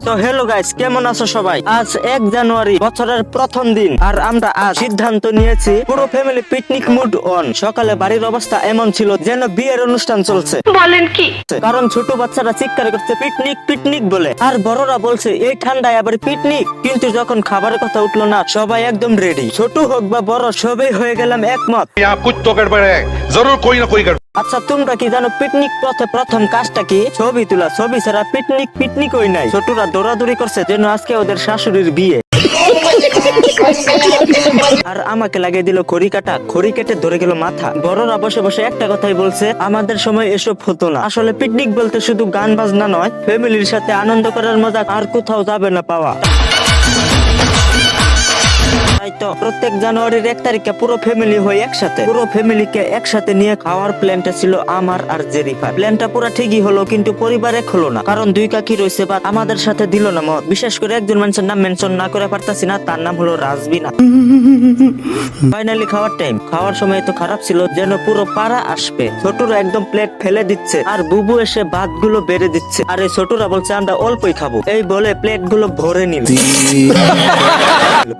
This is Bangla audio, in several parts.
তো হ্যালো গাইস, কেমন আছো সবাই? আজ 1 জানুয়ারি, বছরের প্রথম দিন, আর আমরা আজ সিদ্ধান্ত নিয়েছি পুরো ফ্যামিলি পিকনিক মুড অন। সকালে বাড়ির অবস্থা এমন ছিল যেন বিয়ের অনুষ্ঠান চলছে। বলেন কি? কারণ ছোট বাচ্চারা চিৎকার করছে পিকনিক পিকনিক বলে, আর বড়রা বলছে এই ঠান্ডায় আবার পিকনিক। কিন্তু যখন খাবারের কথা উঠলো না, সবাই একদম রেডি। ছোট হোক বা বড়, সবাই হয়ে গেলাম একমত। यहाँ कुछ तो गड़बड़ है, जरूर कोई ना कोई गड़बड़। আচ্ছা, তোমরা কি জানো পিকনিক পথে প্রথম কাজটা কি? ছবি তোলা। ছবি ছাড়া পিকনিক পিকনিক হই নাই। ছোটরা দৌড়াদৌড়ি করছে যেন আজকে ওদের শাশুড়ির বিয়ে। আর আমাকে লাগিয়ে দিল খড়ি কাটা। খড়ি কেটে ধরে গেল মাথা। বড়রা বসে বসে একটা কথাই বলছে, আমাদের সময় এসব হতো না। আসলে পিকনিক বলতে শুধু গান বাজনা নয়, ফ্যামিলির সাথে আনন্দ করার মজা আর কোথাও যাবে না পাওয়া। তাই তো প্রত্যেক জানুয়ারির 1 তারিখে পুরো ফ্যামিলি হয়ে একসাথে, পুরো ফ্যামিলিকে একসাথে নিয়ে খাওয়ার প্ল্যানটা ছিল আমার আর জেরিফার। প্ল্যানটা পুরো ঠিকই হলো, কিন্তু পরিবার এক হলো না। কারণ দুই কাকি রয়েছে বা আমাদের সাথে দিল না মত। বিশেষ করে একজন মানুষের নাম মেনশন না করে পারতাছি না, তার নাম হলো রাজবিনা। ফাইনালি খাওয়ার টাইম। খাওয়ার সময় তো খারাপ ছিল, যেন পুরো পাড়া আসবে। ছোটরা একদম প্লেট ফেলে দিচ্ছে, আর বুবু এসে ভাতগুলো বেড়ে দিচ্ছে। আর এই ছোটরা বলছে আমরা অল্পই খাবো, এই বলে প্লেট গুলো ভরে নিল।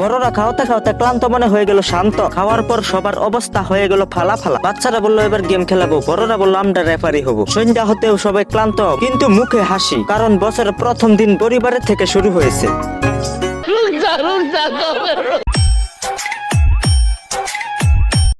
বড়রা খাওয়াতে খাওয়াতে ক্লান্ত মনে হয়ে গেল শান্ত। খাওয়ার পর সবার অবস্থা হয়ে গেল ফালা ফালা। বাচ্চারা বললো এবার গেম খেলাবো, বড়রা বললো আমরা রেফারি হবো। সন্ধ্যা হতেও সবাই ক্লান্ত, কিন্তু মুখে হাসি, কারণ বছরের প্রথম দিন পরিবারের থেকে শুরু হয়েছে।